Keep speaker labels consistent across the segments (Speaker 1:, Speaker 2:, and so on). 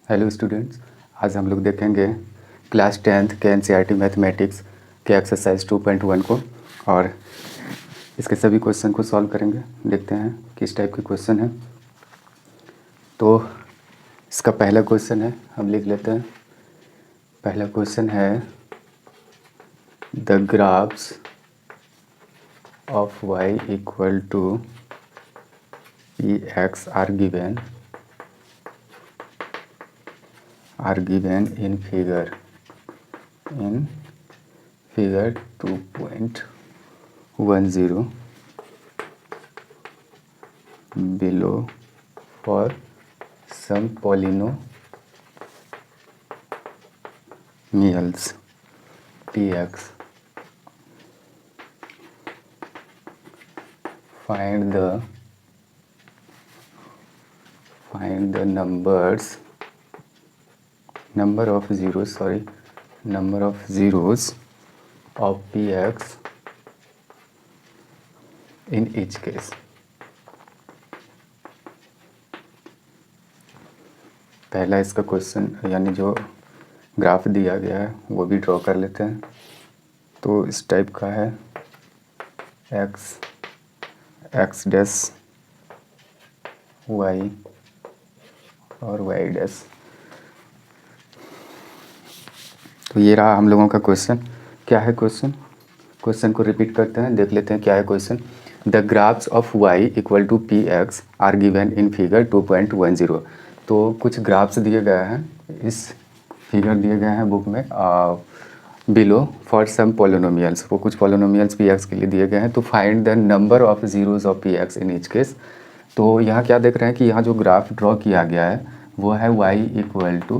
Speaker 1: Hello students, आज हम लोग देखेंगे क्लास 10th के एनसीईआरटी मैथमेटिक्स के एक्सरसाइज 2.1 को और इसके सभी क्वेश्चन को सॉल्व करेंगे। देखते हैं किस टाइप के क्वेश्चन है। तो इसका पहला क्वेश्चन है, हम लिख लेते हैं। पहला क्वेश्चन है the graphs of y equal to px are given in figure 2.10 below for some polynomials px. Find the number of zeros of px in each case. पहला इसका क्वेश्चन यानी जो ग्राफ दिया गया है वो भी ड्रॉ कर लेते हैं। तो इस टाइप का है x डैश y और y डैश। तो ये रहा हम लोगों का क्वेश्चन। क्या है क्वेश्चन को रिपीट करते हैं, देख लेते हैं क्या है question. The graphs of y equal to P X are given in figure 2.10। तो कुछ ग्राफ्स दिए गए हैं, इस फिगर दिए गए हैं बुक में बिलो फॉर सम पोलिनोमियल्स। वो कुछ पोलिनोमियल्स पी एक्स के लिए दिए गए हैं। तो find the number of zeros of P x in each case. तो यहाँ क्या देख रहे हैं कि यहाँ जो ग्राफ ड्रॉ किया गया है वो है y equal to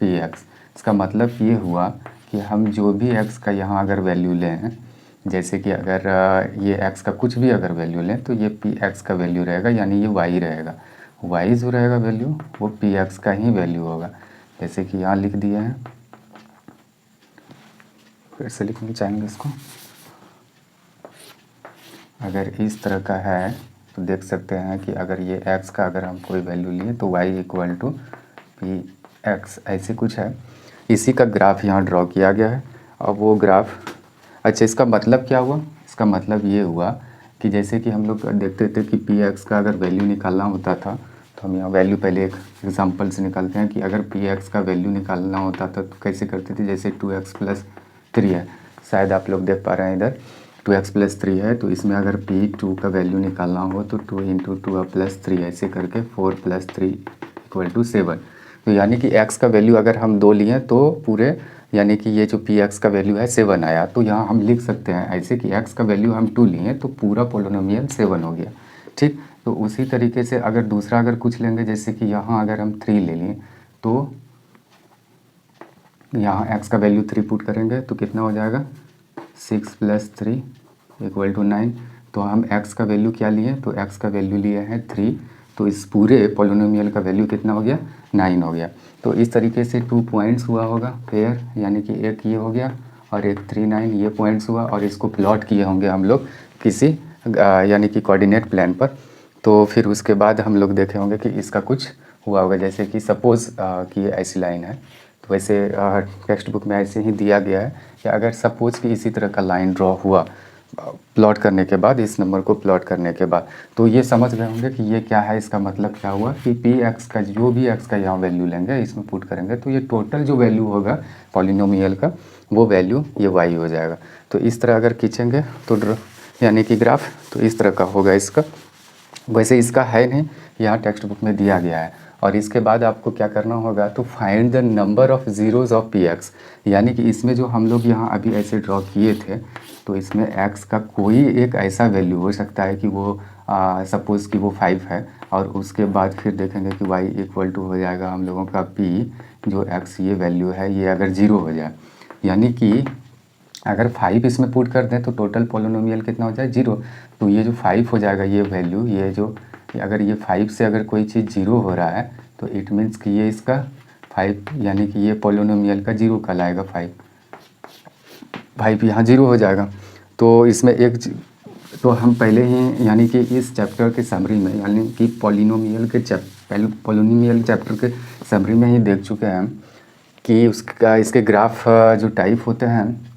Speaker 1: P X. इसका मतलब ये हुआ कि हम जो भी x का यहाँ अगर वैल्यू लें, जैसे कि अगर ये x का कुछ भी अगर वैल्यू लें तो ये पी एक्स का वैल्यू रहेगा, यानी ये y रहेगा। y जो रहेगा वैल्यू वो पी एक्स का ही वैल्यू होगा। जैसे कि यहाँ लिख दिए हैं, फिर से लिखना चाहेंगे इसको। अगर इस तरह का है तो देख सकते हैं कि अगर ये x का अगर हम कोई वैल्यू लिए तो y equal to P X ऐसे कुछ है। इसी का ग्राफ यहाँ ड्रॉ किया गया है। अब वो ग्राफ, अच्छा इसका मतलब क्या हुआ? इसका मतलब ये हुआ कि जैसे कि हम लोग देखते थे कि पी एक्स का अगर वैल्यू निकालना होता था तो हम यहाँ वैल्यू पहले एक एग्जांपल से निकालते हैं कि अगर पी एक्स का वैल्यू निकालना होता था तो कैसे करते थे। जैसे 2x + 3 है, शायद आप लोग देख पा रहे हैं इधर 2x + 3 है, तो इसमें अगर p2 का वैल्यू निकालना हो तो 2 × 2 + 3 ऐसे करके 4 + 3 = 7। तो यानी कि x का वैल्यू अगर हम 2 लिए तो पूरे, यानी कि ये जो पी एक्स का वैल्यू है 7 आया। तो यहाँ हम लिख सकते हैं ऐसे कि x का वैल्यू हम 2 लिए तो पूरा पोलिनोमियल 7 हो गया। ठीक, तो उसी तरीके से अगर दूसरा अगर कुछ लेंगे, जैसे कि यहाँ अगर हम 3 ले लें तो यहाँ x का वैल्यू 3 पुट करेंगे तो कितना हो जाएगा 6 + 3 = 9। तो हम x का वैल्यू क्या लिए? तो x का वैल्यू लिए हैं 3। तो इस पूरे पोलिनोमियल का वैल्यू कितना हो गया? 9 हो गया। तो इस तरीके से 2 पॉइंट्स हुआ होगा पेयर, यानी कि एक ये हो गया और एक 3 9 ये पॉइंट्स हुआ, और इसको प्लॉट किए होंगे हम लोग किसी यानी कि कोऑर्डिनेट प्लान पर। तो फिर उसके बाद हम लोग देखे होंगे कि इसका कुछ हुआ होगा, जैसे कि सपोज़ कि ये ऐसी लाइन है। तो वैसे टेक्स्ट बुक में ऐसे ही दिया गया है कि अगर सपोज़ कि इसी तरह का लाइन ड्रॉ हुआ प्लॉट करने के बाद, इस नंबर को प्लॉट करने के बाद, तो ये समझ गए होंगे कि ये क्या है। इसका मतलब क्या हुआ कि पी एक्स का जो भी एक्स का यहाँ वैल्यू लेंगे इसमें पुट करेंगे तो ये टोटल जो वैल्यू होगा पॉलिनोमियल का वो वैल्यू ये वाई हो जाएगा। तो इस तरह अगर खींचेंगे तो यानी कि ग्राफ तो इस तरह का होगा इसका। वैसे इसका है नहीं, यहाँ टेक्स्ट बुक में दिया गया है। और इसके बाद आपको क्या करना होगा तो find the number of zeros of P x, यानी कि इसमें जो हम लोग यहाँ अभी ऐसे ड्रॉ किए थे तो इसमें x का कोई एक ऐसा वैल्यू हो सकता है कि वो सपोज़ कि वो 5 है, और उसके बाद फिर देखेंगे कि y इक्वल टू हो जाएगा हम लोगों का p जो x ये वैल्यू है ये अगर 0 हो जाए, यानी कि अगर 5 इसमें पुट कर दें तो टोटल पोलिनोमियल कितना हो जाए 0। तो ये जो 5 हो जाएगा ये वैल्यू, ये जो अगर ये 5 से अगर कोई चीज़ 0 हो रहा है तो इट मीन्स कि ये इसका 5 यानी कि ये पोलिनोमियल का 0 कहलाएगा। 5 यहाँ 0 हो जाएगा। तो इसमें एक तो हम पहले ही यानी कि इस चैप्टर के समरी में यानी कि पॉलिनोमियल के पॉलिनोमियल चैप्टर के समरी में ही देख चुके हैं कि उसका इसके ग्राफ जो टाइप होते हैं,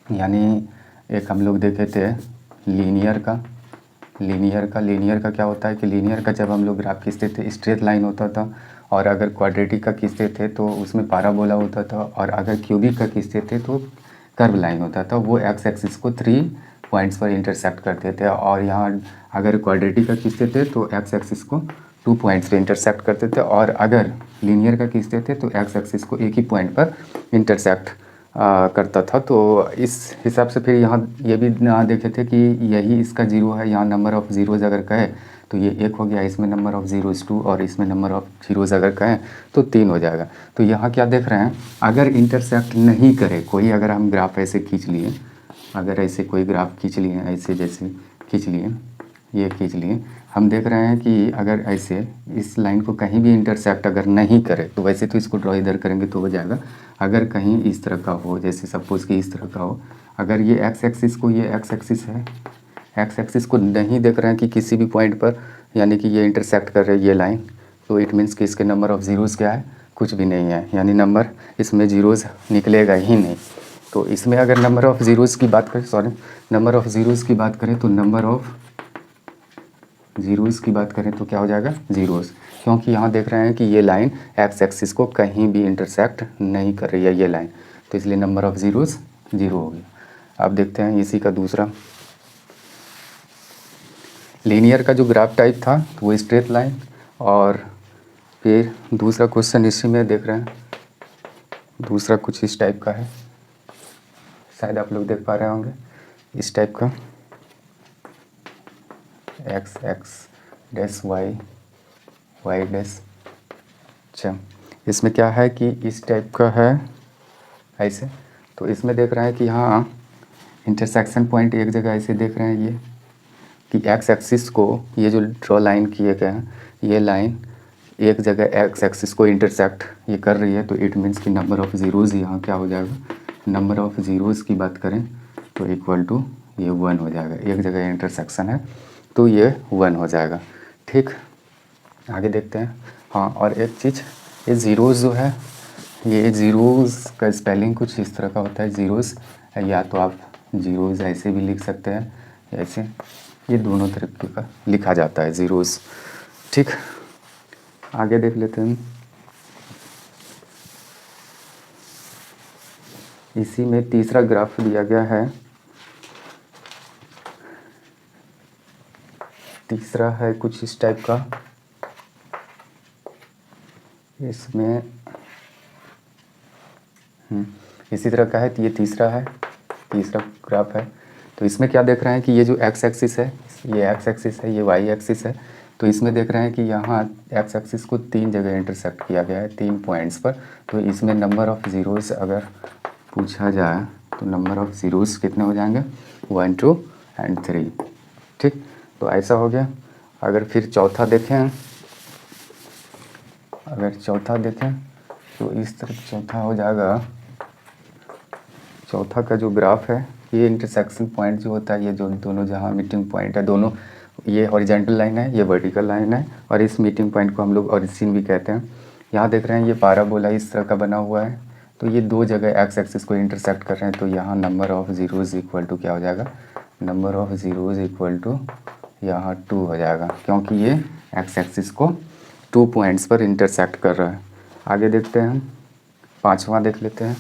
Speaker 1: यानी एक हम लोग देखे थे लीनियर का क्या होता है कि लीनियर का जब हम लोग ग्राफ खींचते थे स्ट्रेट लाइन होता था, और अगर क्वाड्रेटिक का खींचते थे तो उसमें पैराबोला होता था, और अगर क्यूबिक का खींचते थे तो कर्व लाइन होता था। वो एक्स एक्सिस को 3 पॉइंट्स पर इंटरसेक्ट करते थे, और यहाँ अगर क्वाड्रेटिक का खींचते थे तो एक्स एक्सिस को 2 पॉइंट्स पे इंटरसेक्ट करते थे, और अगर लीनियर का खींचते थे तो एक्स एक्सिस को एक ही पॉइंट पर इंटरसेक्ट करता था। तो इस हिसाब से फिर यहाँ ये भी देखे थे कि यही इसका जीरो है, यहाँ नंबर ऑफ़ ज़ीरोज़ अगर कहे तो ये 1 हो गया, इसमें नंबर ऑफ़ ज़ीरोज़ 2, और इसमें नंबर ऑफ़ ज़ीरोज़ अगर कहें तो 3 हो जाएगा। तो यहाँ क्या देख रहे हैं, अगर इंटरसेक्ट नहीं करे कोई, अगर हम ग्राफ ऐसे खींच लिए, अगर ऐसे कोई ग्राफ खींच लिए, ऐसे जैसे खींच लिए, ये खींच लिए, हम देख रहे हैं कि अगर ऐसे इस लाइन को कहीं भी इंटरसेक्ट अगर नहीं करे, तो वैसे तो इसको ड्रॉ इधर करेंगे तो हो जाएगा। अगर कहीं इस तरह का हो, जैसे सपोज़ कि इस तरह का हो, अगर ये एक्स एक्सिस को, ये एक्स एक्सिस है, एक्स एक्सिस को नहीं देख रहे हैं कि किसी भी पॉइंट पर, यानी कि ये इंटरसेक्ट कर रही है ये लाइन, तो इट मीन्स कि इसके नंबर ऑफ़ ज़ीरोज़ क्या है, कुछ भी नहीं है, यानी नंबर इसमें ज़ीरोज़ निकलेगा ही नहीं। तो इसमें अगर नंबर ऑफ़ ज़ीरोज़ की बात करें, नंबर ऑफ़ ज़ीरोज़ की बात करें तो नंबर ऑफ़ ज़ीरोज़ की बात करें तो क्या हो जाएगा, ज़ीरोज़, क्योंकि यहाँ देख रहे हैं कि ये लाइन एक्स एक्सिस को कहीं भी इंटरसेक्ट नहीं कर रही है ये लाइन, तो इसलिए नंबर ऑफ़ ज़ीरोज़ 0 हो गया। अब देखते हैं इसी का दूसरा लीनियर का जो ग्राफ टाइप था तो वो स्ट्रेट लाइन, और फिर दूसरा क्वेश्चन इसी में देख रहे हैं, दूसरा कुछ इस टाइप का है, शायद आप लोग देख पा रहे होंगे इस टाइप का, x x dash y dash. अच्छा, इसमें क्या है कि इस टाइप का है ऐसे, तो इसमें देख रहे हैं कि यहाँ इंटरसेक्शन पॉइंट एक जगह ऐसे देख रहे हैं ये कि एक्स एक्सिस को, ये जो ड्रॉ लाइन किए गए हैं, ये लाइन एक जगह एक्स एक्सिस को इंटरसेक्ट ये कर रही है, तो इट मीन्स कि नंबर ऑफ़ ज़ीरोज़ यहाँ क्या हो जाएगा, नंबर ऑफ़ ज़ीरोज़ की बात करें तो इक्वल टू ये 1 हो जाएगा, एक जगह इंटरसेक्शन है तो ये 1 हो जाएगा। ठीक, आगे देखते हैं। हाँ, और एक चीज़, ये ज़ीरोज़ जो है, ये ज़ीरोज़ का स्पेलिंग कुछ इस तरह का होता है, ज़ीरोज़, या तो आप ज़ीरोज़ ऐसे भी लिख सकते हैं, ऐसे, ये दोनों तरीके का लिखा जाता है ज़ीरोज़। ठीक, आगे देख लेते हैं। इसी में तीसरा ग्राफ दिया गया है, तीसरा है कुछ इस टाइप का, इसमें इसी तरह का है, तो ये तीसरा है, तीसरा ग्राफ है। तो इसमें क्या देख रहे हैं कि ये जो एक्स एक्सिस है, ये एक्स एक्सिस है, ये वाई एक्सिस है, तो इसमें देख रहे हैं कि यहाँ एक्स एक्सिस को 3 जगह इंटरसेक्ट किया गया है, 3 पॉइंट्स पर। तो इसमें नंबर ऑफ़ ज़ीरोज़ अगर पूछा जाए तो नंबर ऑफ़ ज़ीरोज़ कितने हो जाएंगे, 1 2 एंड 3। ठीक, तो ऐसा हो गया। अगर फिर चौथा देखें, अगर चौथा देखें तो इस तरह चौथा हो जाएगा। चौथा का जो ग्राफ है, ये इंटरसेक्शन पॉइंट जो होता है, ये जो दोनों जहाँ मीटिंग पॉइंट है, दोनों, ये हॉरिजेंटल लाइन है, ये वर्टिकल लाइन है, और इस मीटिंग पॉइंट को हम लोग ओरिजिन भी कहते हैं। यहाँ देख रहे हैं ये पैराबोला इस तरह का बना हुआ है, तो ये 2 जगह एक्स एक्सिस को इंटरसेक्ट कर रहे हैं, तो यहाँ number of zeros equal to क्या हो जाएगा, number of zeros equal to यहाँ 2 हो जाएगा, क्योंकि ये एक्स एक्सिस को 2 पॉइंट्स पर इंटरसेक्ट कर रहा है। आगे देखते हैं, पाँचवा देख लेते हैं।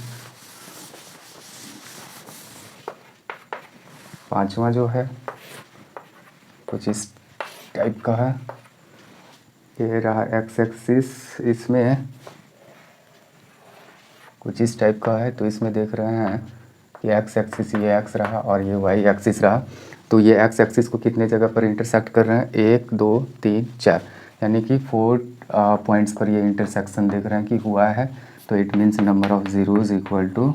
Speaker 1: पाँचवा जो है कुछ इस टाइप का है, ये रहा एक्स एक्सिस, इसमें कुछ इस टाइप का है, तो इसमें देख रहे हैं कि एक्स एक्सिस ये एक्स रहा और ये वाई एक्सिस रहा, तो ये एक्स एक्सिस को कितने जगह पर इंटरसेक्ट कर रहे हैं, 1 2 3 4, यानी कि 4 पॉइंट्स पर ये इंटरसेक्शन देख रहे हैं कि हुआ है, तो it means number of zeros equal to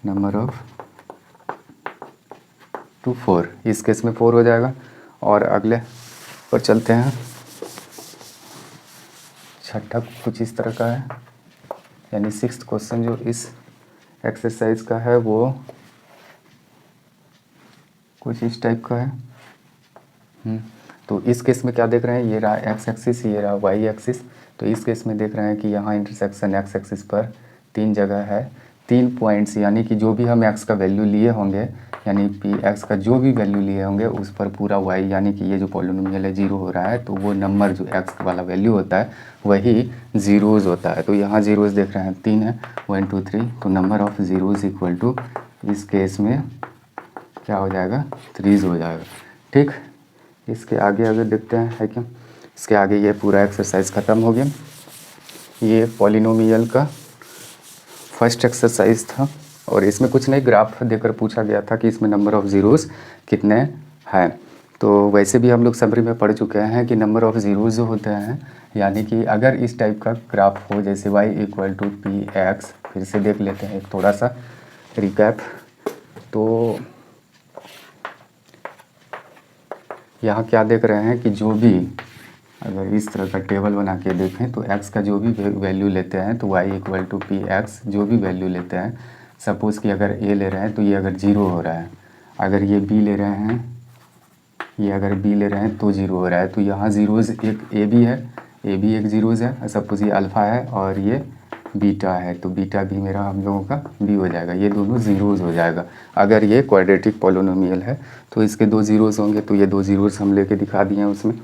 Speaker 1: number of 4, इस केस में 4 हो जाएगा। और अगले पर चलते हैं, छठा कुछ इस तरह का है, यानी 6th क्वेश्चन जो इस एक्सरसाइज का है वो कुछ इस टाइप का है। तो इस केस में क्या देख रहे हैं, ये रहा एक्स एक्सिस, ये रहा वाई एक्सिस। तो इस केस में देख रहे हैं कि यहाँ इंटरसेक्शन एक्स एक्सिस पर 3 जगह है, 3 पॉइंट्स, यानी कि जो भी हम एक्स का वैल्यू लिए होंगे, यानी पी एक्स का जो भी वैल्यू लिए होंगे उस पर पूरा वाई, यानी कि ये जो पॉलिनोमियल है 0 हो रहा है, तो वो नंबर जो एक्स वाला वैल्यू होता है वही ज़ीरोज़ होता है। तो यहाँ ज़ीरोज़ देख रहे हैं 3 है, 1 2 3, तो number of zeros equal to इस केस में क्या हो जाएगा, 3 हो जाएगा। ठीक, इसके आगे अगर देखते हैं है क्या, इसके आगे ये पूरा एक्सरसाइज ख़त्म हो गया। ये पॉलिनोमियल का फर्स्ट एक्सरसाइज था और इसमें कुछ नहीं, ग्राफ देकर पूछा गया था कि इसमें नंबर ऑफ़ ज़ीरोज़ कितने हैं। तो वैसे भी हम लोग समरी में पढ़ चुके हैं कि नंबर ऑफ़ ज़ीरोज़ जो होते हैं, यानी कि अगर इस टाइप का ग्राफ हो, जैसे y equal to P x, फिर से देख लेते हैं एक थोड़ा सा रिकैप। तो यहाँ क्या देख रहे हैं कि जो भी अगर इस तरह का टेबल बना के देखें तो x का जो भी वैल्यू लेते हैं, तो y equal to P x जो भी वैल्यू लेते हैं, सपोज़ कि अगर a ले रहे हैं तो ये अगर 0 हो रहा है, अगर ये b ले रहे हैं, ये अगर b ले रहे हैं तो 0 हो रहा है। तो यहाँ ज़ीरोज़ एक a भी है, a भी एक ज़ीरोज़ है, सपोज़ ये अल्फ़ा है और ये बीटा है, तो बीटा भी मेरा हम लोगों का b हो जाएगा, ये दोनों ज़ीरोज़ हो जाएगा। अगर ये क्वाड्रेटिक पॉलिनोमियल है तो इसके 2 ज़ीरोज़ होंगे, तो ये 2 ज़ीरोज़ हम लेके दिखा दिए हैं उसमें।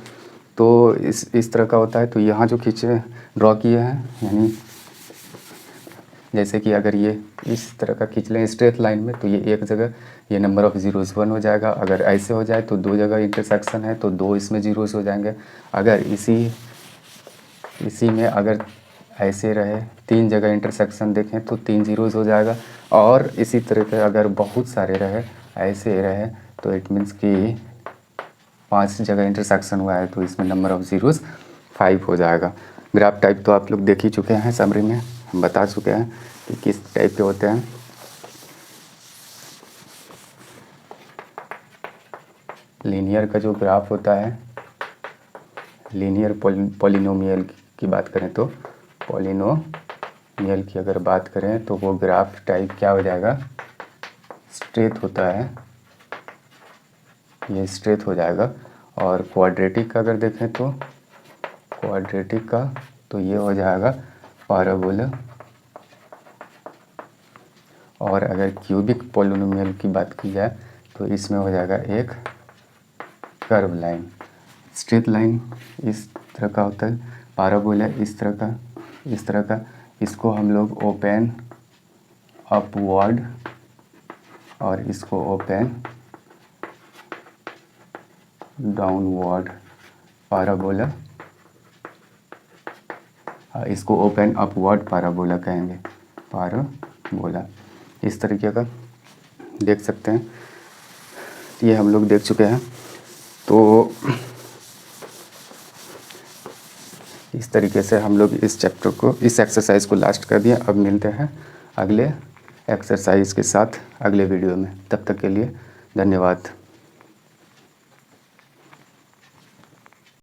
Speaker 1: तो इस तरह का होता है। तो यहाँ जो खींचे ड्रॉ किए हैं, यानी जैसे कि अगर ये इस तरह का खींच लें स्ट्रेट लाइन में, तो ये एक जगह ये नंबर ऑफ़ ज़ीरोज़ 1 हो जाएगा। अगर ऐसे हो जाए तो 2 जगह इंटरसेक्शन है तो 2 इसमें ज़ीरोज़ हो जाएंगे। अगर इसी में अगर ऐसे रहे 3 जगह इंटरसेक्शन देखें तो 3 ज़ीरोज़ हो जाएगा। और इसी तरह के अगर बहुत सारे रहे, ऐसे रहे, तो इट मीन्स कि 5 जगह इंटरसेक्शन हुआ है तो इसमें नंबर ऑफ़ ज़ीरोज़ 5 हो जाएगा। ग्राफ टाइप तो आप लोग देख ही चुके हैं, समरी में हम बता चुके हैं कि किस टाइप के होते हैं। लीनियर का जो ग्राफ होता है, लीनियर पॉलिनोमियल की बात करें तो पॉलिनोमियल की अगर बात करें तो वो ग्राफ टाइप क्या हो जाएगा, स्ट्रेट होता है, ये स्ट्रेट हो जाएगा। और क्वाड्रेटिक का अगर देखें तो क्वाड्रेटिक का तो ये हो जाएगा पैराबोला। और अगर क्यूबिक पॉलिनोमियल की बात की जाए तो इसमें हो जाएगा एक कर्व लाइन, स्ट्रेट लाइन इस तरह का होता है, पैराबोला इस तरह का। इसको हम लोग ओपन अपवर्ड और इसको ओपन डाउनवर्ड पैराबोला, इसको ओपन अपवर्ड पैराबोला कहेंगे, पैराबोला इस तरीके का देख सकते हैं। ये हम लोग देख चुके हैं। तो इस तरीके से हम लोग इस चैप्टर को, इस एक्सरसाइज को लास्ट कर दिए। अब मिलते हैं अगले एक्सरसाइज के साथ अगले वीडियो में। तब तक के लिए धन्यवाद।